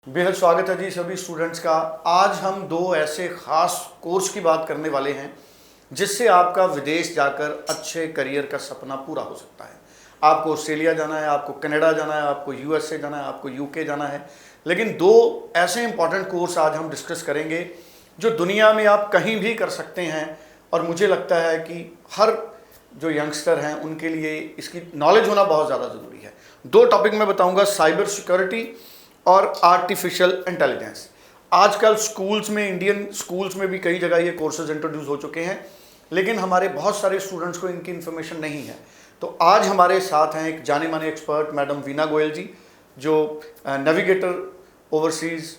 बेहद स्वागत है जी सभी स्टूडेंट्स का। आज हम दो ऐसे खास कोर्स की बात करने वाले हैं जिससे आपका विदेश जाकर अच्छे करियर का सपना पूरा हो सकता है। आपको ऑस्ट्रेलिया जाना है, आपको कनाडा जाना है, आपको यूएसए जाना है, आपको यूके जाना है, लेकिन दो ऐसे इंपॉर्टेंट कोर्स आज हम डिस्कस करेंगे जो दुनिया में आप कहीं भी कर सकते हैं। और मुझे लगता है कि हर जो यंगस्टर हैं उनके लिए इसकी नॉलेज होना बहुत ज़्यादा ज़रूरी है। दो टॉपिक मैं बताऊंगा, साइबर सिक्योरिटी और आर्टिफिशियल इंटेलिजेंस। आजकल स्कूल्स में, इंडियन स्कूल्स में भी कई जगह ये कोर्सेज इंट्रोड्यूस हो चुके हैं, लेकिन हमारे बहुत सारे स्टूडेंट्स को इनकी इन्फॉर्मेशन नहीं है। तो आज हमारे साथ हैं एक जाने माने एक्सपर्ट मैडम वीना गोयल जी, जो navigator overseas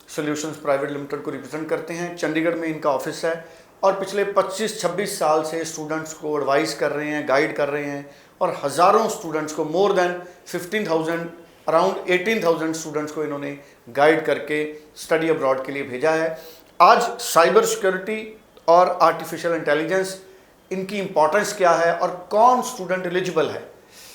solutions private limited को रिप्रेजेंट करते हैं। चंडीगढ़ में इनका ऑफिस है और पिछले 25-26 साल से स्टूडेंट्स को एडवाइस कर रहे हैं, गाइड कर रहे हैं और हज़ारों स्टूडेंट्स को, मोर देन 15,000, अराउंड 18,000 स्टूडेंट्स को इन्होंने गाइड करके स्टडी अब्रॉड के लिए भेजा है। आज साइबर सिक्योरिटी और आर्टिफिशियल इंटेलिजेंस, इनकी इंपॉर्टेंस क्या है और कौन स्टूडेंट एलिजिबल है,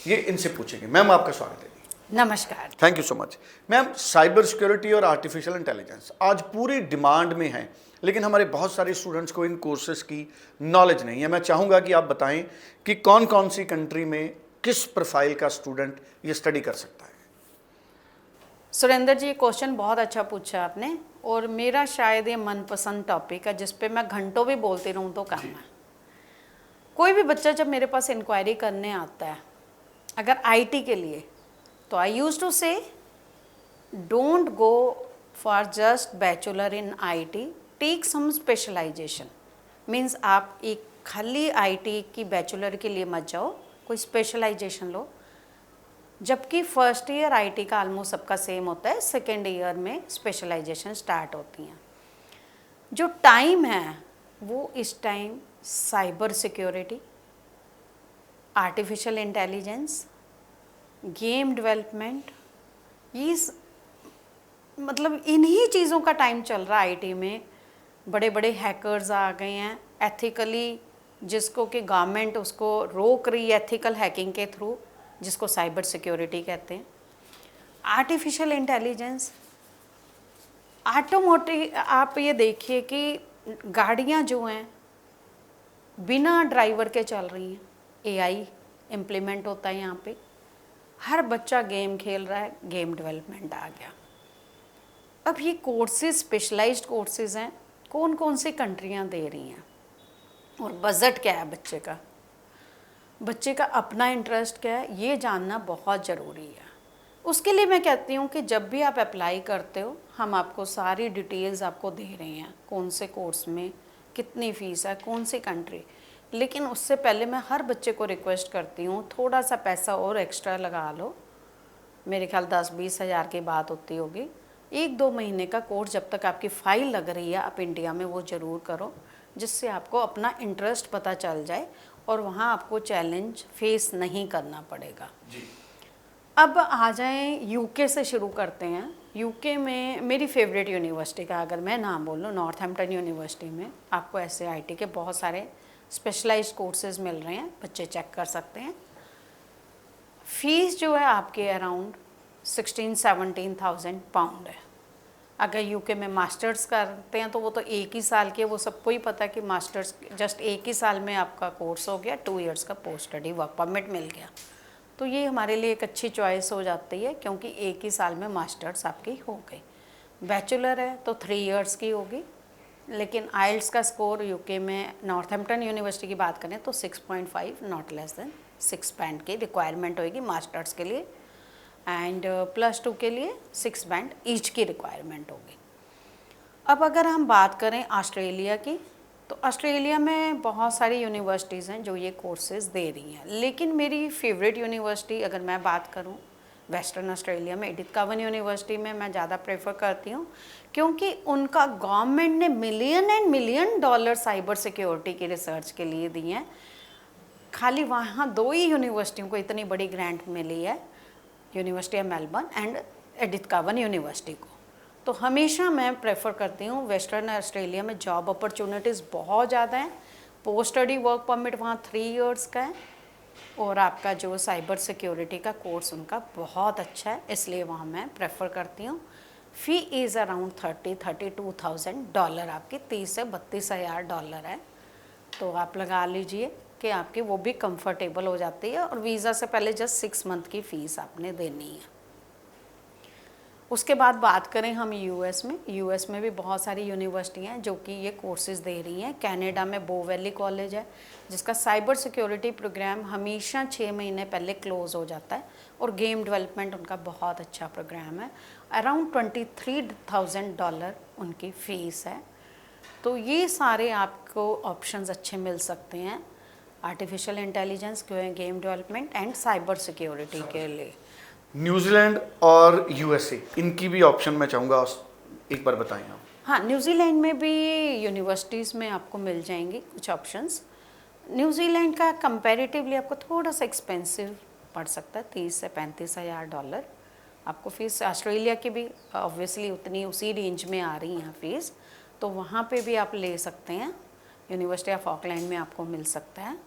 ये इनसे पूछेंगे। मैम आपका स्वागत है। नमस्कार। Thank you so much. Ma'am, cyber security और आर्टिफिशियल इंटेलिजेंस आज पूरी डिमांड में है, लेकिन हमारे बहुत सारे स्टूडेंट्स को इन कोर्सेज की नॉलेज नहीं है। मैं चाहूँगा कि आप बताएं कि कौन कौन सी कंट्री में किस प्रोफाइल का स्टूडेंट ये स्टडी कर सकता है। सुरेंद्र जी, ये क्वेश्चन बहुत अच्छा पूछा आपने और मेरा शायद ये मनपसंद टॉपिक है जिस पे मैं घंटों भी बोलती रहूँ तो कम है। कोई भी बच्चा जब मेरे पास इंक्वायरी करने आता है अगर आईटी के लिए, तो I use to say don't go for just bachelor in IT, take some specialisation. Means आप एक खाली आईटी की बैचलर के लिए मत जाओ, कोई स्पेशलाइजेशन लो। जबकि फर्स्ट ईयर आईटी का ऑलमोस्ट सबका सेम होता है, सेकेंड ईयर में स्पेशलाइजेशन स्टार्ट होती हैं। जो टाइम है वो इस time cyber security, artificial intelligence, game development, ये मतलब इन्हीं चीज़ों का टाइम चल रहा है। आईटी में बड़े बड़े हैकर्स आ गए हैं एथिकली, जिसको कि गवर्नमेंट उसको रोक रही है एथिकल हैकिंग के थ्रू, जिसको साइबर सिक्योरिटी कहते हैं। आर्टिफिशियल इंटेलिजेंस, ऑटोमोटिव, आप ये देखिए कि गाड़ियाँ जो हैं बिना ड्राइवर के चल रही हैं, एआई इम्प्लीमेंट होता है यहाँ पे। हर बच्चा गेम खेल रहा है, गेम डेवलपमेंट आ गया। अब ये कोर्सेज स्पेशलाइज्ड कोर्सेज हैं, कौन कौन सी कंट्रियाँ दे रही हैं और बजट क्या है बच्चे का, बच्चे का अपना इंटरेस्ट क्या है, ये जानना बहुत ज़रूरी है। उसके लिए मैं कहती हूँ कि जब भी आप अप्लाई करते हो, हम आपको सारी डिटेल्स आपको दे रहे हैं, कौन से कोर्स में कितनी फ़ीस है, कौन सी कंट्री। लेकिन उससे पहले मैं हर बच्चे को रिक्वेस्ट करती हूँ, थोड़ा सा पैसा और एक्स्ट्रा लगा लो। मेरे ख्याल 10-20 हज़ार की बात होती होगी। 1-2 महीने का कोर्स जब तक आपकी फ़ाइल लग रही है आप इंडिया में, वो ज़रूर करो, जिससे आपको अपना इंटरेस्ट पता चल जाए और वहाँ आपको चैलेंज फेस नहीं करना पड़ेगा जी। अब आ जाएं, यूके से शुरू करते हैं। यूके में मेरी फेवरेट यूनिवर्सिटी का अगर मैं नाम बोलूँ, नॉर्थहैम्पटन यूनिवर्सिटी में आपको ऐसे आईटी के बहुत सारे स्पेशलाइज्ड कोर्सेज मिल रहे हैं, बच्चे चेक कर सकते हैं। फीस जो है आपके अराउंड 16-17,000 पाउंड है। अगर यूके में मास्टर्स करते हैं तो वो तो 1 ही साल के, वो सबको ही पता है कि मास्टर्स जस्ट 1 ही साल में आपका कोर्स हो गया, 2 इयर्स का पोस्ट स्टडी वर्क परमिट मिल गया। तो ये हमारे लिए एक अच्छी चॉइस हो जाती है, क्योंकि 1 ही साल में मास्टर्स आपकी हो गई। बैचलर है तो 3 इयर्स की होगी, लेकिन आइल्स का स्कोर यूके में नॉर्थहैम्पटन यूनिवर्सिटी की बात करें तो 6.5, नॉट लेस देन 6 बैंड की रिक्वायरमेंट होगी मास्टर्स के लिए, एंड +2 के लिए 6 बैंड ईच की रिक्वायरमेंट होगी। अब अगर हम बात करें ऑस्ट्रेलिया की, तो ऑस्ट्रेलिया में बहुत सारी यूनिवर्सिटीज़ हैं जो ये कोर्सेज दे रही हैं, लेकिन मेरी फेवरेट यूनिवर्सिटी अगर मैं बात करूं, वेस्टर्न ऑस्ट्रेलिया में एडिथ कार्वन यूनिवर्सिटी में मैं ज़्यादा प्रेफर करती हूँ, क्योंकि उनका गवर्नमेंट ने million and million dollar cyber security की रिसर्च के लिए दिए हैं। खाली वहाँ 2 ही यूनिवर्सिटियों को इतनी बड़ी ग्रांट मिली है, university of Melbourne and Edith carbon university को। तो हमेशा मैं प्रेफर करती हूँ, वेस्टर्न ऑस्ट्रेलिया में जॉब अपॉर्चुनिटीज़ बहुत ज़्यादा हैं, पोस्ट स्टडी वर्क परमिट वहाँ 3 इयर्स का है, और आपका जो साइबर सिक्योरिटी का कोर्स उनका बहुत अच्छा है, इसलिए वहाँ मैं प्रेफर करती हूँ। फ़ी इज़ अराउंड $32,000, आपकी $30,000 से $32,000 है। तो आप लगा लीजिए कि आपकी वो भी कंफर्टेबल हो जाती है, और वीज़ा से पहले जस्ट 6 मंथ की फ़ीस आपने देनी है। उसके बाद बात करें हम यूएस में भी बहुत सारी यूनिवर्सिटी हैं जो कि ये कोर्सेज़ दे रही हैं। कनाडा में बो वैली कॉलेज है जिसका साइबर सिक्योरिटी प्रोग्राम हमेशा 6 महीने पहले क्लोज़ हो जाता है, और गेम डेवलपमेंट उनका बहुत अच्छा प्रोग्राम है। अराउंड $23,000 उनकी फ़ीस है। तो ये सारे आपको ऑप्शंस अच्छे मिल सकते हैं artificial intelligence, game development and cyber security के लिए। न्यूजीलैंड और यूएसए, इनकी भी ऑप्शन मैं चाहूँगा एक बार बताएं आप। हाँ, न्यूजीलैंड में भी यूनिवर्सिटीज़ में आपको मिल जाएंगी कुछ ऑप्शंस। न्यूजीलैंड का कंपैरेटिवली आपको थोड़ा सा एक्सपेंसिव पड़ सकता है, $30,000 से $35,000 आपको फ़ीस। ऑस्ट्रेलिया की भी ऑब्वियसली उतनी उसी रेंज में आ रही हैं फ़ीस, तो वहाँ पे भी आप ले सकते हैं। यूनिवर्सिटी ऑफ ऑकलैंड में आपको मिल सकता है,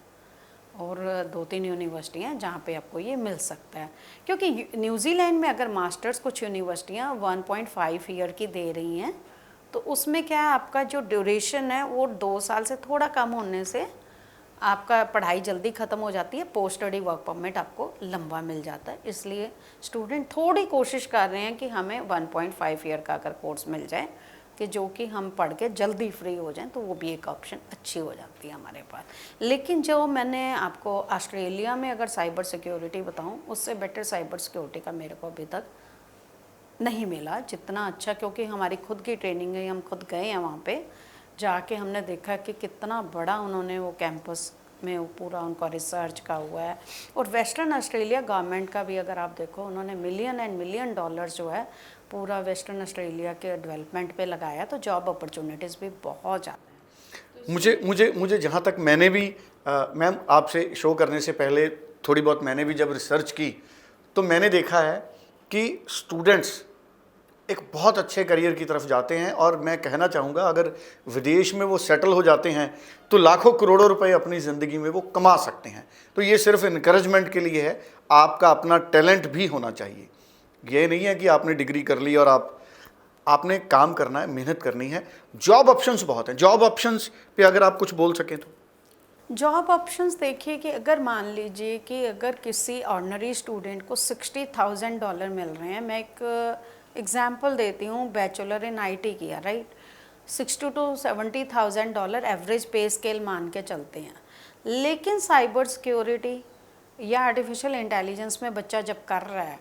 और 2-3 यूनिवर्सिटी हैं जहाँ पे आपको ये मिल सकता है। क्योंकि न्यूजीलैंड में अगर मास्टर्स कुछ यूनिवर्सिटियाँ 1.5 ईयर की दे रही हैं, तो उसमें क्या है, आपका जो ड्यूरेशन है वो 2 साल से थोड़ा कम होने से आपका पढ़ाई जल्दी ख़त्म हो जाती है, पोस्ट स्टडी वर्क परमिट आपको लंबा मिल जाता है। इसलिए स्टूडेंट थोड़ी कोशिश कर रहे हैं कि हमें 1.5 ईयर का अगर कोर्स मिल जाए कि जो कि हम पढ़ के जल्दी फ्री हो जाएं, तो वो भी एक ऑप्शन अच्छी हो जाती है हमारे पास। लेकिन जो मैंने आपको ऑस्ट्रेलिया में अगर साइबर सिक्योरिटी बताऊं, उससे बेटर साइबर सिक्योरिटी का मेरे को अभी तक नहीं मिला जितना अच्छा, क्योंकि हमारी खुद की ट्रेनिंग है, हम खुद गए हैं वहाँ पे जाके, हमने देखा कि कितना बड़ा उन्होंने वो कैंपस में वो पूरा उनका रिसर्च का हुआ है। और वेस्टर्न ऑस्ट्रेलिया गवर्नमेंट का भी अगर आप देखो, उन्होंने मिलियन एंड मिलियन डॉलर्स जो है पूरा वेस्टर्न ऑस्ट्रेलिया के डेवलपमेंट पे लगाया, तो जॉब अपॉर्चुनिटीज़ भी बहुत ज़्यादा है। मुझे जहाँ तक मैंने भी मैम आपसे शो करने से पहले थोड़ी बहुत मैंने भी जब रिसर्च की, तो मैंने देखा है कि स्टूडेंट्स एक बहुत अच्छे करियर की तरफ जाते हैं, और मैं कहना चाहूँगा अगर विदेश में वो सेटल हो जाते हैं तो लाखों करोड़ों रुपए अपनी ज़िंदगी में वो कमा सकते हैं। तो ये सिर्फ इनकरेजमेंट के लिए है, आपका अपना टैलेंट भी होना चाहिए। ये नहीं है कि आपने डिग्री कर ली और आपने काम करना है, मेहनत करनी है। जॉब ऑप्शंस बहुत हैं, जॉब ऑप्शंस पे अगर आप कुछ बोल सकें तो। जॉब ऑप्शंस देखिए कि अगर मान लीजिए कि अगर किसी ऑर्डिनरी स्टूडेंट को $60,000 मिल रहे हैं, मैं एक एग्जाम्पल देती हूँ, बैचलर इन आईटी किया, राइट, $60,000 to $70,000 एवरेज पे स्केल मान के चलते हैं। लेकिन साइबर सिक्योरिटी या आर्टिफिशियल इंटेलिजेंस में बच्चा जब कर रहा है,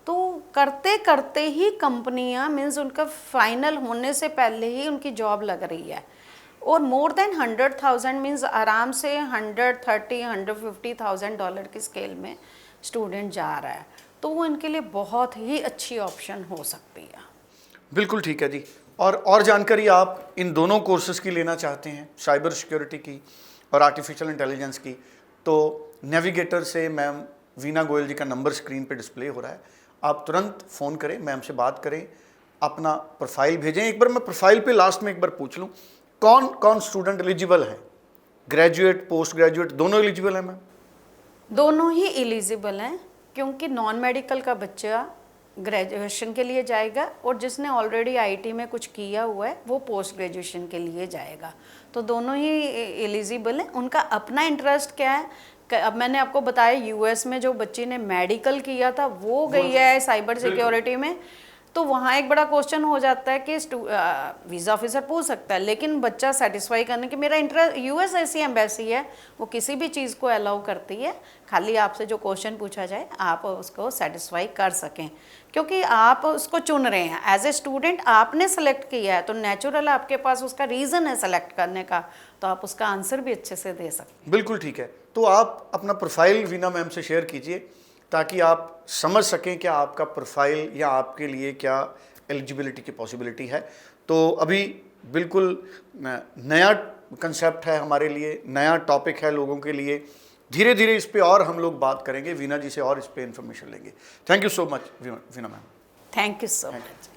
तो करते करते ही कंपनियां मीन्स उनका फाइनल होने से पहले ही उनकी जॉब लग रही है, और मोर देन 100,000 मीन्स आराम से $130,000-150,000 की स्केल में स्टूडेंट जा रहा है, तो वो इनके लिए बहुत ही अच्छी ऑप्शन हो सकती है। बिल्कुल ठीक है जी। और जानकारी आप इन दोनों कोर्सेज़ की लेना चाहते हैं, साइबर सिक्योरिटी की और आर्टिफिशियल इंटेलिजेंस की, तो नेविगेटर से मैम वीना गोयल जी का नंबर स्क्रीन पे डिस्प्ले हो रहा है, आप तुरंत फ़ोन करें, मैम से बात करें, अपना प्रोफाइल भेजें। एक बार मैं प्रोफाइल पे लास्ट में एक बार पूछ लूँ, कौन कौन स्टूडेंट एलिजिबल है? ग्रेजुएट, पोस्ट ग्रेजुएट दोनों एलिजिबल हैं मैम? दोनों ही एलिजिबल हैं, क्योंकि नॉन मेडिकल का बच्चा ग्रेजुएशन के लिए जाएगा, और जिसने ऑलरेडी आईटी में कुछ किया हुआ है वो पोस्ट ग्रेजुएशन के लिए जाएगा। तो दोनों ही एलिजिबल हैं। उनका अपना इंटरेस्ट क्या है, अब मैंने आपको बताया यूएस में जो बच्ची ने मेडिकल किया था वो गई है साइबर सिक्योरिटी में, तो वहाँ एक बड़ा क्वेश्चन हो जाता है कि वीज़ा ऑफिसर पूछ सकता है, लेकिन बच्चा सेटिस्फाई करने की मेरा इंटरेस्ट, यूएस ऐसी एम्बेसी है वो किसी भी चीज़ को अलाउ करती है, खाली आपसे जो क्वेश्चन पूछा जाए आप उसको सेटिस्फाई कर सकें, क्योंकि आप उसको चुन रहे हैं एज ए स्टूडेंट, आपने सेलेक्ट किया है, तो नेचुरल आपके पास उसका रीज़न है सेलेक्ट करने का, तो आप उसका आंसर भी अच्छे से दे सकते हैं। बिल्कुल ठीक है। तो आप अपना प्रोफाइल वीना मैम से शेयर कीजिए ताकि आप समझ सकें कि आपका प्रोफाइल या आपके लिए क्या एलिजिबिलिटी की पॉसिबिलिटी है। तो अभी बिल्कुल नया कंसेप्ट है हमारे लिए, नया टॉपिक है लोगों के लिए। धीरे धीरे इस पे और हम लोग बात करेंगे, वीना जी से और इस पे इंफॉर्मेशन लेंगे। Thank you so much Veena ma'am. Thank you so much.